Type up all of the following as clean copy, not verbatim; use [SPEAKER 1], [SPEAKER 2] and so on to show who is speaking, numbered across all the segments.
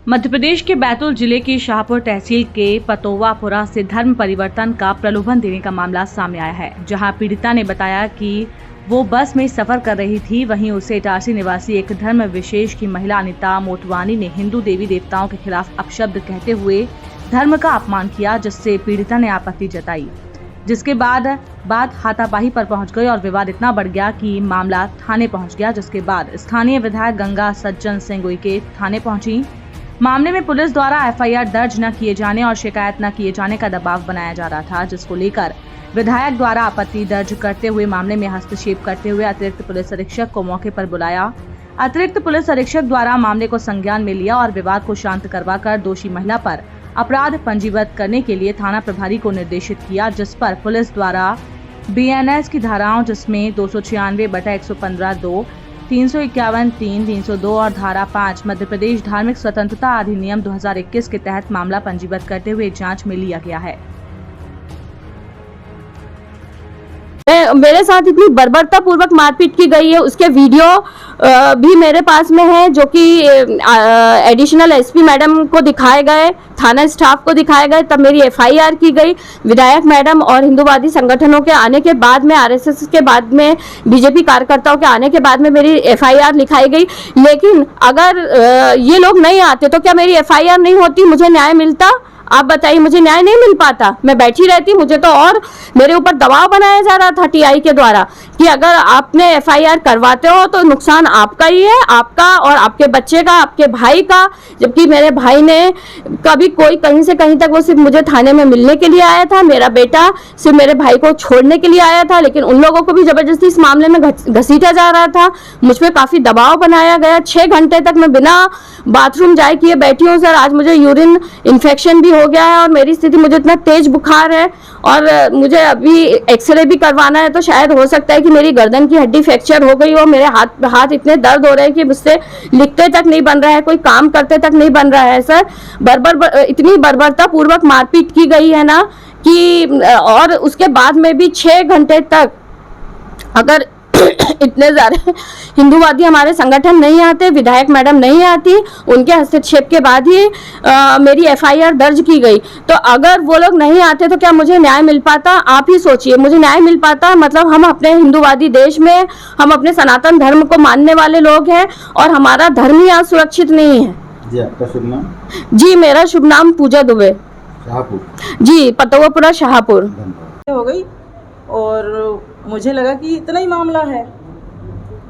[SPEAKER 1] मध्य प्रदेश के बैतूल जिले की शाहपुर तहसील के पतोवापुरा से धर्म परिवर्तन का प्रलोभन देने का मामला सामने आया है, जहां पीड़िता ने बताया कि वो बस में सफर कर रही थी। वहीं उसे इटारसी निवासी एक धर्म विशेष की महिला अनिता मोटवानी ने हिंदू देवी देवताओं के खिलाफ अपशब्द कहते हुए धर्म का अपमान किया, जिससे पीड़िता ने आपत्ति जताई, जिसके बाद बात हाथापाई पर पहुंच गई और विवाद इतना बढ़ गया कि मामला थाने पहुंच गया। जिसके बाद स्थानीय विधायक गंगा सज्जन सिंह उइके थाने पहुंची। मामले में पुलिस द्वारा एफआईआर दर्ज न किए जाने और शिकायत न किए जाने का दबाव बनाया जा रहा था, जिसको लेकर विधायक द्वारा आपत्ति दर्ज करते हुए मामले में हस्तक्षेप करते हुए अतिरिक्त पुलिस अधीक्षक को मौके पर बुलाया। अतिरिक्त पुलिस अधीक्षक द्वारा मामले को संज्ञान में लिया और विवाद को शांत करवाकर दोषी महिला पर अपराध पंजीबद्ध करने के लिए थाना प्रभारी को निर्देशित किया, जिस पर पुलिस द्वारा बीएनएस की धाराओं जिसमें 296/115(2), 351(3), 302 और धारा 5 मध्य प्रदेश धार्मिक स्वतंत्रता अधिनियम 2021 के तहत मामला पंजीबद्ध करते हुए जांच में लिया गया है।
[SPEAKER 2] मेरे साथ इतनी बर्बरता पूर्वक मारपीट की गई है, उसके वीडियो भी मेरे पास में है, जो कि एडिशनल एसपी मैडम को दिखाए गए, थाना स्टाफ को दिखाए गए। तब मेरी एफआईआर की गई। विधायक मैडम और हिंदूवादी संगठनों के आने के बाद में, आरएसएस के बाद में, बीजेपी कार्यकर्ताओं के आने के बाद में मेरी एफआईआर लिखाई गई। लेकिन अगर ये लोग नहीं आते तो क्या मेरी एफआईआर नहीं होती? मुझे न्याय मिलता? आप बताइए, मुझे न्याय नहीं मिल पाता? मैं बैठी रहती। मुझे तो और मेरे ऊपर दबाव बनाया जा रहा था टीआई के द्वारा कि अगर आपने एफआईआर करवाते हो तो नुकसान आपका ही है, आपका और आपके बच्चे का, आपके भाई का। जबकि मेरे भाई ने कभी कोई कहीं से कहीं तक, वो सिर्फ मुझे थाने में मिलने के लिए आया था। मेरा बेटा सिर्फ मेरे भाई को छोड़ने के लिए आया था, लेकिन उन लोगों को भी जबरदस्ती इस मामले में घसीटा जा रहा था। मुझ पर काफी दबाव बनाया गया। 6 घंटे तक मैं बिना बाथरूम जाए किए बैठी हूँ सर। आज मुझे यूरिन इन्फेक्शन भी हो गया है और मेरी स्थिति, मुझे इतना तेज बुखार है और मुझे अभी एक्सरे भी करवाना है। तो शायद हो सकता है कि मेरी गर्दन की हड्डी फ्रैक्चर हो गई हो। मेरे हाथ इतने दर्द हो रहे हैं कि मुझसे लिखते तक नहीं बन रहा है, कोई काम करते तक नहीं बन रहा है सर। इतनी बर्बरता पूर्वक मारपीट की गई है ना कि, और उसके बाद में भी 6 घंटे तक अगर इतने सारे हिंदूवादी हमारे संगठन नहीं आते, विधायक मैडम नहीं आती, उनके हस्तक्षेप के बाद ही मेरी एफआईआर दर्ज की गई। तो अगर वो लोग नहीं आते तो क्या मुझे न्याय मिल पाता? आप ही सोचिए, मुझे न्याय मिल पाता? मतलब हम अपने हिंदूवादी देश में, हम अपने सनातन धर्म को मानने वाले लोग हैं और हमारा धर्म ही आज सुरक्षित नहीं है।
[SPEAKER 3] जी, आपका शुभ नाम?
[SPEAKER 2] जी, मेरा शुभ नाम पूजा दुबे।
[SPEAKER 3] शाहपुर?
[SPEAKER 2] जी, पतोवापुरा शाहपुर।
[SPEAKER 4] हो गई और मुझे लगा कि इतना ही मामला है,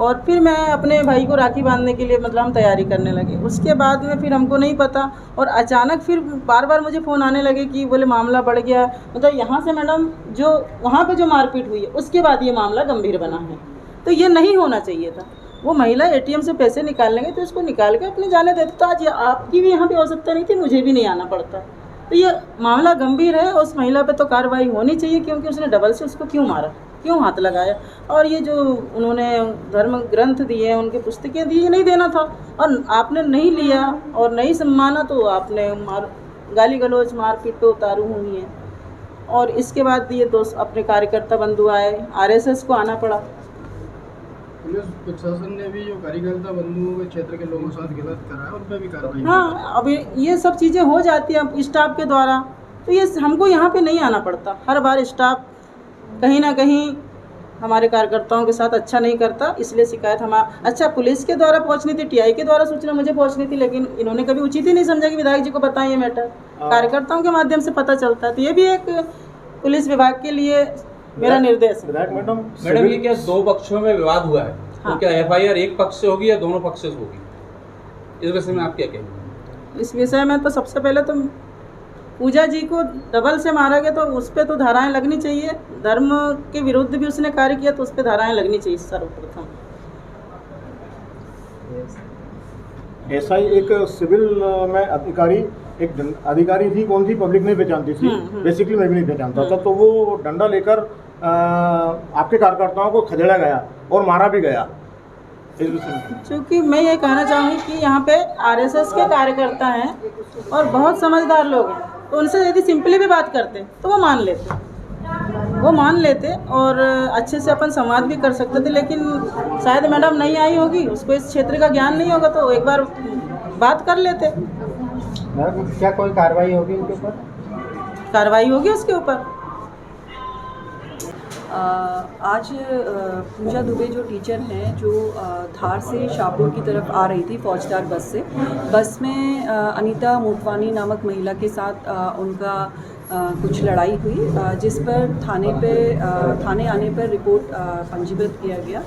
[SPEAKER 4] और फिर मैं अपने भाई को राखी बांधने के लिए मतलब हम तैयारी करने लगे। उसके बाद में फिर हमको नहीं पता और अचानक फिर बार बार मुझे फ़ोन आने लगे कि बोले मामला बढ़ गया। मतलब यहाँ से मैडम जो वहाँ पे जो मारपीट हुई है उसके बाद ये मामला गंभीर बना है। तो ये नहीं होना चाहिए था। वो महिला एटीएम से पैसे निकालने गई तो उसको निकाल के अपने जाने देते। तो आज आपकी भी यहाँ पर आवश्यकता नहीं थी, मुझे भी नहीं आना पड़ता। तो ये मामला गंभीर है। उस महिला पे तो कार्रवाई होनी चाहिए, क्योंकि उसने डबल से उसको क्यों मारा, क्यों हाथ लगाया। और ये जो उन्होंने धर्म ग्रंथ दिए, उनकी पुस्तकें दी, ये नहीं देना था और आपने नहीं लिया और नहीं सम्माना, तो आपने गाली गलौज मारपीट पे उतारू हुई है। और इसके बाद ये दोस्त अपने कार्यकर्ता बंधु आए, आरएसएस को आना पड़ा।
[SPEAKER 5] पुलिस प्रशासन ने भी जो कार्यकर्ता बंधुओं के क्षेत्र के लोगों के साथ गलत करा है, उन पर भी कार्रवाई।
[SPEAKER 4] हाँ, अभी ये सब चीज़ें हो जाती हैं स्टाफ के द्वारा, तो ये हमको यहाँ पे नहीं आना पड़ता। हर बार स्टाफ कहीं ना कहीं हमारे कार्यकर्ताओं के साथ अच्छा नहीं करता, इसलिए शिकायत अच्छा पुलिस के द्वारा पहुंचनी थी, टीआई के द्वारा सूचना मुझे पहुंचनी थी, लेकिन इन्होंने कभी उचित ही नहीं समझा कि विधायक जी को बताएं ये मैटर। कार्यकर्ताओं के माध्यम से पता चलता है। तो ये भी एक पुलिस विभाग के लिए मेरा निर्देश है।
[SPEAKER 3] विधायक मैडम,
[SPEAKER 6] ये क्या 2 पक्षों में विवाद हुआ है? हाँ। तो क्या एफआईआर एक पक्ष से होगी या दोनों पक्ष से होगी? इस विषय में आप क्या कहेंगे?
[SPEAKER 4] इस विषय में तो सबसे पहले तो पूजा जी को डबल से मारा गया, तो उस पर तो धाराएं लगनी चाहिए। धर्म के विरुद्ध भी उसने कार्य किया, तो उस पर धाराएं लगनी चाहिए सर्वप्रथम।
[SPEAKER 3] ऐसा ही एक सिविल में अधिकारी थी, कौन सी पब्लिक नहीं पहचानती थी, बेसिकली मैं भी नहीं पहचानता था। तो वो डंडा लेकर आपके कार्यकर्ताओं को खदेड़ा गया और मारा भी गया।
[SPEAKER 4] क्योंकि मैं ये कहना चाहूँगी कि यहाँ पे आरएसएस के कार्यकर्ता हैं और बहुत समझदार लोग हैं, तो उनसे यदि सिंपली भी बात करते तो वो मान लेते और अच्छे से अपन संवाद भी कर सकते थे। लेकिन शायद मैडम नहीं आई होगी, उसको इस क्षेत्र का ज्ञान नहीं होगा, तो एक बार बात कर लेते।
[SPEAKER 7] मैडम क्या कोई कार्रवाई होगी उनके ऊपर?
[SPEAKER 4] कार्रवाई होगी उसके ऊपर।
[SPEAKER 8] आज पूजा दुबे जो टीचर हैं जो धार से शाहपुर की तरफ आ रही थी फौजदार बस से, बस में अनीता मोटवानी नामक महिला के साथ उनका कुछ लड़ाई हुई, जिस पर थाने आने पर रिपोर्ट पंजीबद्ध किया गया।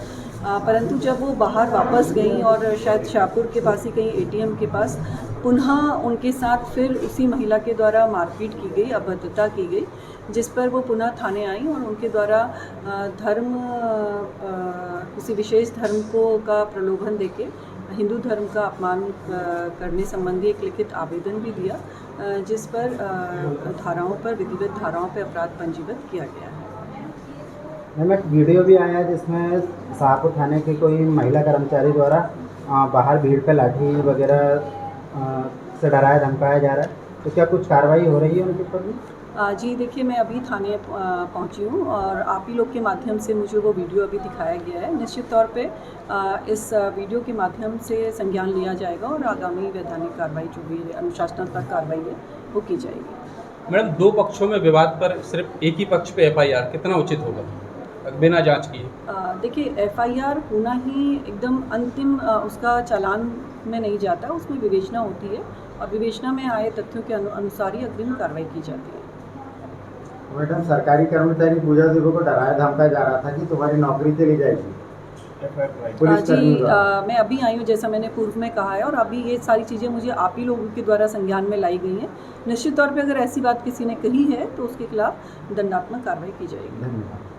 [SPEAKER 8] परंतु जब वो बाहर वापस गई और शायद शाहपुर के पास ही कहीं एटीएम के पास पुनः उनके साथ फिर उसी महिला के द्वारा मारपीट की गई, अभद्रता की गई, जिस पर वो पुनः थाने आई और उनके द्वारा किसी विशेष धर्म का प्रलोभन देके हिंदू धर्म का अपमान करने संबंधी एक लिखित आवेदन भी दिया, जिस पर विधिवत धाराओं पर अपराध पंजीबद्ध किया गया है।
[SPEAKER 7] मैम एक वीडियो भी आया है जिसमें शाहपुर थाने के कोई महिला कर्मचारी द्वारा बाहर भीड़ पे लाठी वगैरह से डराया धमकाया जा रहा है, तो क्या कुछ कार्रवाई हो रही है उनके ऊपर भी?
[SPEAKER 8] जी देखिए, मैं अभी थाने पहुंची हूं और आप ही लोग के माध्यम से मुझे वो वीडियो अभी दिखाया गया है। निश्चित तौर पे इस वीडियो के माध्यम से संज्ञान लिया जाएगा और आगामी वैधानिक कार्रवाई जो भी अनुशासनात्मक कार्रवाई है वो की जाएगी।
[SPEAKER 6] मैडम, दो पक्षों में विवाद पर सिर्फ एक ही पक्ष पे एफआईआर कितना उचित होगा बिना जांच किए?
[SPEAKER 8] देखिए, एफआईआर होना ही एकदम अंतिम उसका चालान में नहीं जाता, उसमें विवेचना होती है और विवेचना में आए तथ्यों के अनुसार ही अग्रिम कार्रवाई की जाती है।
[SPEAKER 7] मैडम, सरकारी कर्मचारी पूजा दुबे को डराया धमकाया जा रहा था कि तुम्हारी नौकरी चली जाएगी।
[SPEAKER 8] मैं अभी आई हूँ, जैसा मैंने पूर्व में कहा है, और अभी ये सारी चीज़ें मुझे आप ही लोगों के द्वारा संज्ञान में लाई गई हैं। निश्चित तौर पे अगर ऐसी बात किसी ने कही है तो उसके खिलाफ दंडात्मक कार्रवाई की जाएगी।
[SPEAKER 7] धन्यवाद।